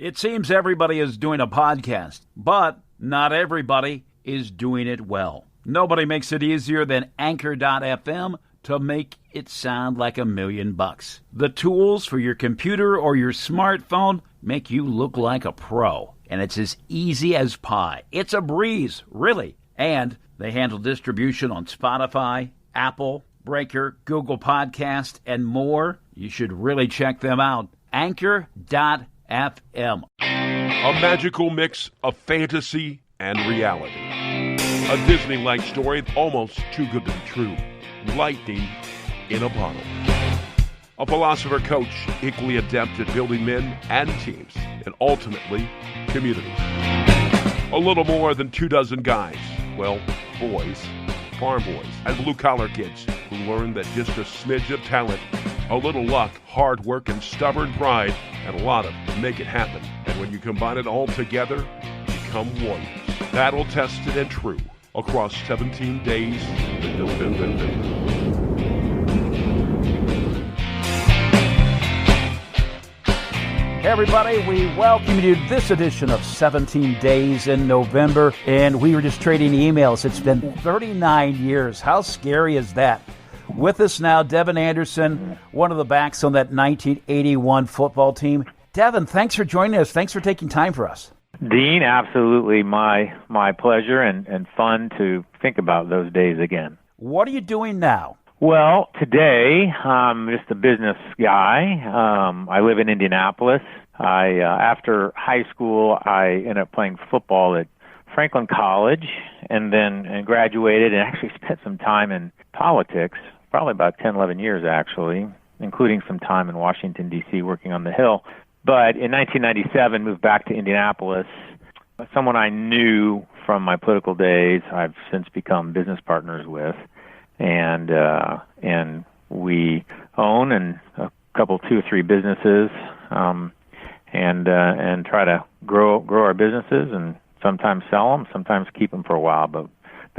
It seems everybody is doing a podcast, but not everybody is doing it well. Nobody makes it easier than Anchor.fm to make it sound like $1,000,000. The tools for your computer or your smartphone make you look like a pro, and it's as easy as pie. It's a breeze, really. And they handle distribution on Spotify, Apple, Breaker, Google Podcast, and more. You should really check them out. Anchor.fm. A magical mix of fantasy and reality. A Disney-like story almost too good to be true. Lightning in a bottle. A philosopher coach equally adept at building men and teams, and ultimately communities. A little more than 24 guys, well, boys, farm boys, and blue-collar kids who learn that just a smidge of talent, a little luck, hard work, and stubborn pride, and a lot of make it happen. And when you combine it all together, become warriors. Battle-tested and true across 17 days in November. Hey everybody, we welcome you to this edition of 17 Days in November, and we were just trading emails. It's been 39 years. How scary is that? With us now, Devin Anderson, one of the backs on that 1981 football team. Devin, thanks for joining us. Thanks for taking time for us. Dean, absolutely my pleasure and fun to think about those days again. What are you doing now? Well, today I'm just a business guy. I live in Indianapolis. After high school, I ended up playing football at Franklin College and then graduated and actually spent some time in politics, probably about 10, 11 years actually, including some time in Washington, D.C. working on the Hill. But in 1997, moved back to Indianapolis. Someone I knew from my political days, I've since become business partners with, and we own a couple, 2 or 3 businesses, and try to grow our businesses and sometimes sell them, sometimes keep them for a while. But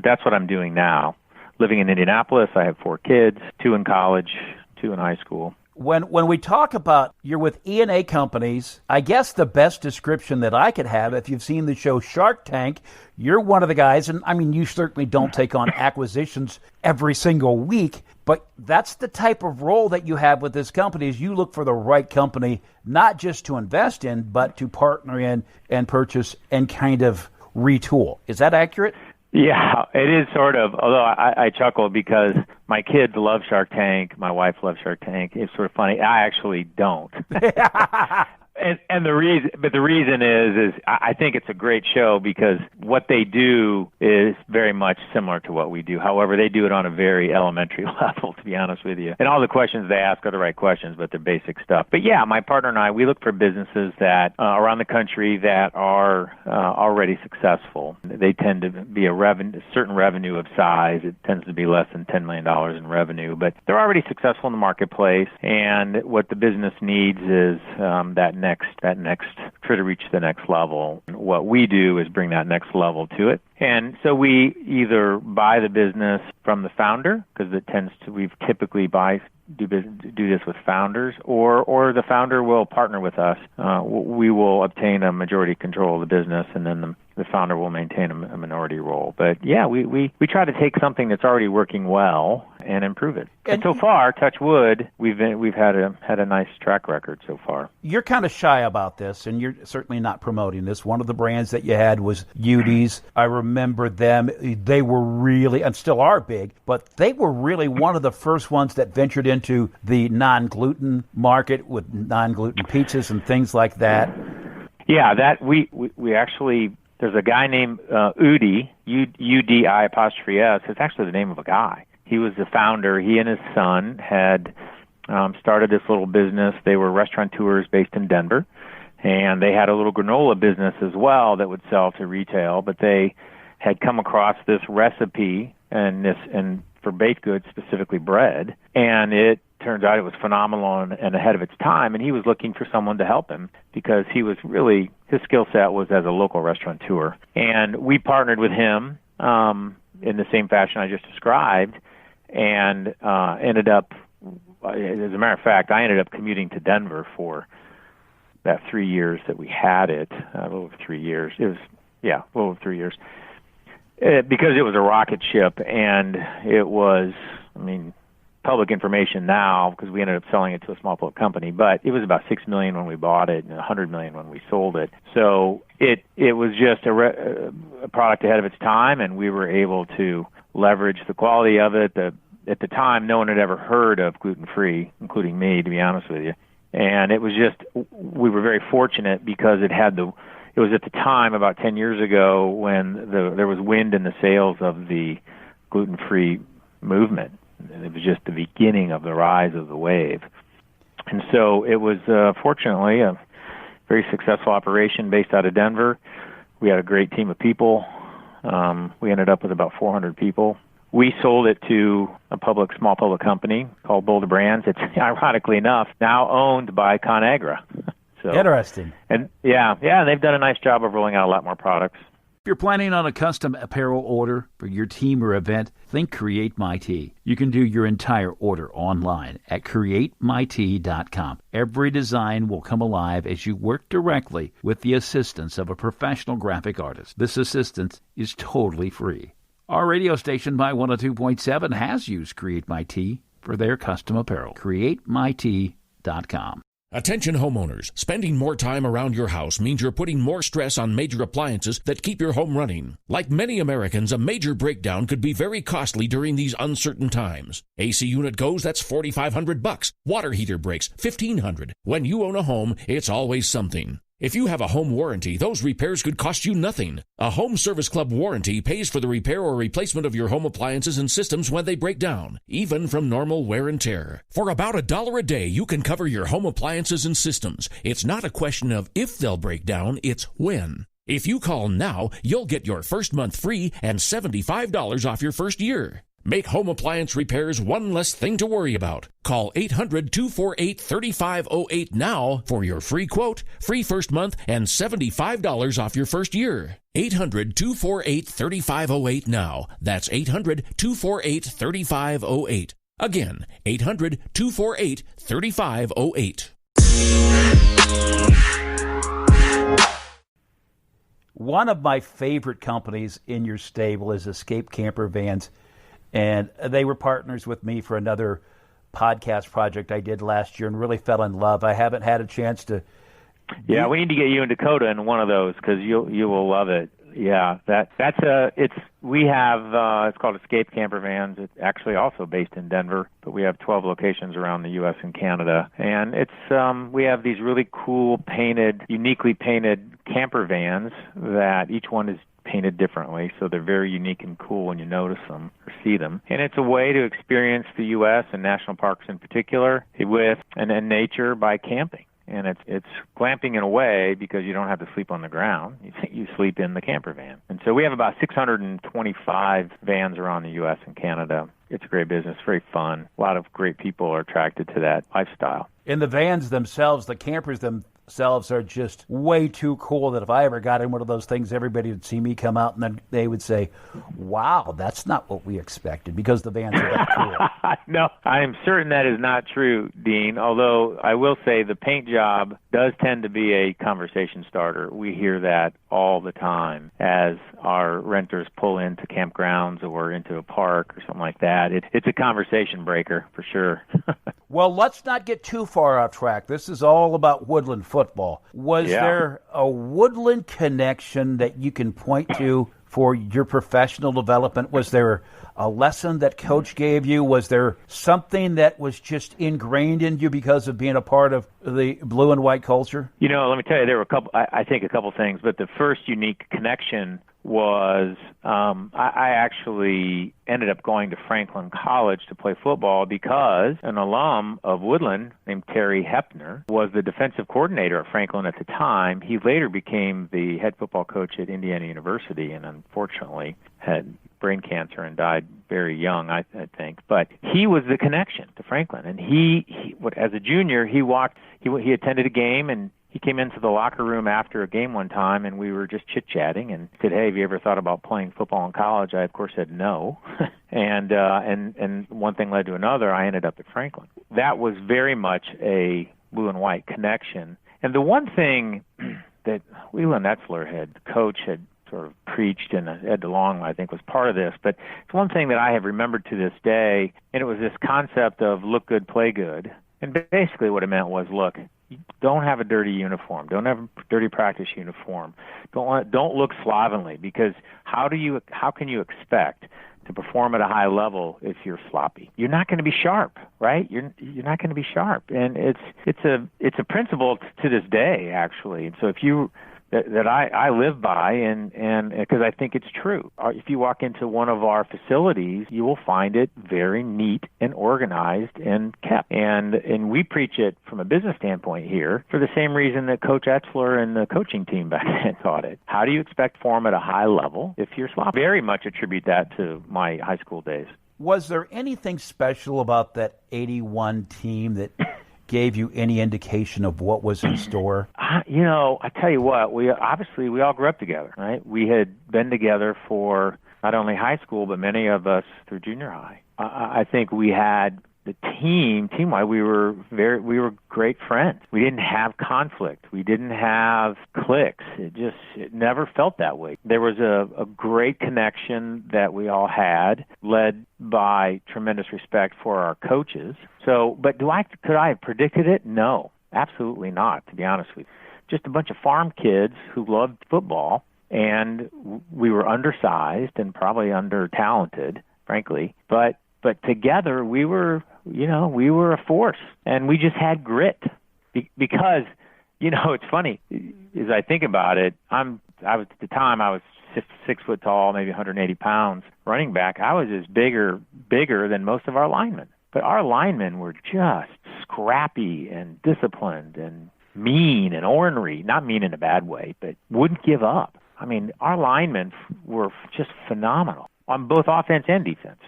that's what I'm doing now. Living in Indianapolis, I have 4 kids, 2 in college, 2 in high school. When we talk about you're with ENA Companies, I guess the best description that I could have, if you've seen the show Shark Tank, you're one of the guys, and I mean, you certainly don't take on acquisitions every single week, but that's the type of role that you have with this company is you look for the right company, not just to invest in, but to partner in and purchase and kind of retool. Is that accurate? Yeah, it is sort of, although I chuckle because my kids love Shark Tank, my wife loves Shark Tank. It's sort of funny. I actually don't. And the reason is I think it's a great show because what they do is very much similar to what we do. However, they do it on a very elementary level, to be honest with you. And all the questions they ask are the right questions, but they're basic stuff. But yeah, my partner and I, we look for businesses that around the country that are already successful. They tend to be a certain revenue of size. It tends to be less than $10 million in revenue, but they're already successful in the marketplace. And what the business needs is that next try to reach the next level. What we do is bring that next level to it. And so we either buy the business from the founder, because we typically do this with founders, or the founder will partner with us. We will obtain a majority control of the business, and then the founder will maintain a minority role. But yeah, we try to take something that's already working well and improve it. And so far, touch wood, we've had a nice track record so far. You're kind of shy about this, and you're certainly not promoting this. One of the brands that you had was Beauties. I remember them. They were really, and still are big, but they were really one of the first ones that ventured into the non-gluten market with non-gluten pizzas and things like that. Yeah, that we actually. There's a guy named Udi, U-D-I apostrophe S. It's actually the name of a guy. He was the founder. He and his son had started this little business. They were restaurateurs based in Denver, and they had a little granola business as well that would sell to retail. But they had come across this recipe and for baked goods, specifically bread, and it turns out it was phenomenal and ahead of its time, and he was looking for someone to help him because his skill set was as a local restaurateur. And we partnered with him in the same fashion I just described, and ended up, as a matter of fact, I ended up commuting to Denver for that 3 years that we had it, a little over 3 years. It was, a little over 3 years. Because it was a rocket ship, and it was, public information now, because we ended up selling it to a small public company, but it was about $6 million when we bought it and $100 million when we sold it. So it was just a product ahead of its time, and we were able to leverage the quality of it. At the time, no one had ever heard of gluten-free, including me, to be honest with you. And it was just, we were very fortunate because it was at the time, about 10 years ago, when there was wind in the sails of the gluten-free movement. It was just the beginning of the rise of the wave. And so it was, fortunately, a very successful operation based out of Denver. We had a great team of people. We ended up with about 400 people. We sold it to a small public company called Boulder Brands. It's, ironically enough, now owned by ConAgra. So, interesting. And they've done a nice job of rolling out a lot more products. If you're planning on a custom apparel order for your team or event, think Create My Tee. You can do your entire order online at createmytee.com. Every design will come alive as you work directly with the assistance of a professional graphic artist. This assistance is totally free. Our radio station, My 102.7, has used Create My Tee for their custom apparel. createmytee.com. Attention homeowners, spending more time around your house means you're putting more stress on major appliances that keep your home running. Like many Americans, a major breakdown could be very costly during these uncertain times. AC unit goes, that's $4,500. Water heater breaks, $1,500. When you own a home, it's always something. If you have a home warranty, those repairs could cost you nothing. A Home Service Club warranty pays for the repair or replacement of your home appliances and systems when they break down, even from normal wear and tear. For about $1 a day, you can cover your home appliances and systems. It's not a question of if they'll break down, it's when. If you call now, you'll get your first month free and $75 off your first year. Make home appliance repairs one less thing to worry about. Call 800-248-3508 now for your free quote, free first month, and $75 off your first year. 800-248-3508 now. That's 800-248-3508. Again, 800-248-3508. One of my favorite companies in your stable is Escape Camper Vans. And they were partners with me for another podcast project I did last year and really fell in love. I haven't had a chance to. Yeah, we need to get you and Dakota in one of those because you will love it. Yeah, it's called Escape Camper Vans. It's actually also based in Denver, but we have 12 locations around the U.S. and Canada. And we have these really cool uniquely painted camper vans that each one is painted differently, so they're very unique and cool when you notice them or see them. And it's a way to experience the U.S. and national parks in particular and nature by camping. And it's glamping in a way because you don't have to sleep on the ground. You sleep in the camper van. And so we have about 625 vans around the U.S. and Canada. It's a great business, very fun. A lot of great people are attracted to that lifestyle. And the vans themselves, the campers themselves are just way too cool that if I ever got in one of those things, everybody would see me come out and then they would say, wow, that's not what we expected because the vans are that cool. No, I am certain that is not true, Dean, although I will say the paint job does tend to be a conversation starter. We hear that all the time as our renters pull into campgrounds or into a park or something like that. It's a conversation breaker for sure. Well, let's not get too far off track. This is all about Woodlan Football. Was there a Woodlan connection that you can point to for your professional development? Was there a lesson that Coach gave you? Was there something that was just ingrained in you because of being a part of the blue and white culture? Let me tell you, there were a couple things, but the first unique connection was I actually ended up going to Franklin College to play football because an alum of Woodlan named Terry Hepner was the defensive coordinator at Franklin at the time. He later became the head football coach at Indiana University and unfortunately had brain cancer and died very young, I think. But he was the connection to Franklin. And he as a junior, he attended a game and he came into the locker room after a game one time, and we were just chit-chatting and said, hey, have you ever thought about playing football in college? I, of course, said no. And one thing led to another. I ended up at Franklin. That was very much a blue and white connection. And the one thing that Leland Etzler coach had sort of preached, and Ed DeLong, I think, was part of this, but it's one thing that I have remembered to this day, and it was this concept of look good, play good. And basically what it meant was, look, don't have a dirty uniform. Don't have a dirty practice uniform. Don't look slovenly, because how can you expect to perform at a high level if you're sloppy? You're not going to be sharp, right? You're not going to be sharp, and it's a principle to this day, actually. And so if you that I live by, and because I think it's true. If you walk into one of our facilities, you will find it very neat and organized and kept. And we preach it from a business standpoint here for the same reason that Coach Etzler and the coaching team back then taught it. How do you expect form at a high level if you're sloppy? Very much attribute that to my high school days. Was there anything special about that 81 team that gave you any indication of what was in store? I tell you what, we all grew up together, right? We had been together for not only high school, but many of us through junior high. I think we had the team-wide, we were great friends. We didn't have conflict. We didn't have cliques. It never felt that way. There was a great connection that we all had, led by tremendous respect for our coaches. So, but could I have predicted it? No, absolutely not, to be honest with you. Just a bunch of farm kids who loved football, and we were undersized and probably under-talented, frankly, but together we were a force, and we just had grit. Because, it's funny, as I think about it, I was at the time I was 6 foot tall, maybe 180 pounds, running back. I was bigger than most of our linemen. But our linemen were just scrappy and disciplined and mean and ornery. Not mean in a bad way, but wouldn't give up. I mean, our linemen were just phenomenal on both offense and defense.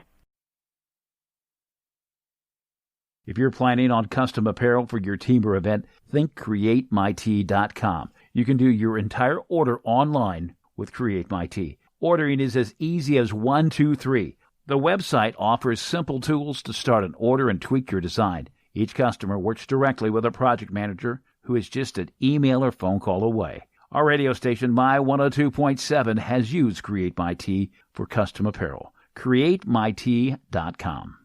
If you're planning on custom apparel for your team or event, think CreateMyTee.com. You can do your entire order online with Create My Tee. Ordering is as easy as 1, 2, 3. The website offers simple tools to start an order and tweak your design. Each customer works directly with a project manager who is just an email or phone call away. Our radio station, My 102.7, has used Create My Tee for custom apparel. CreateMyTee.com.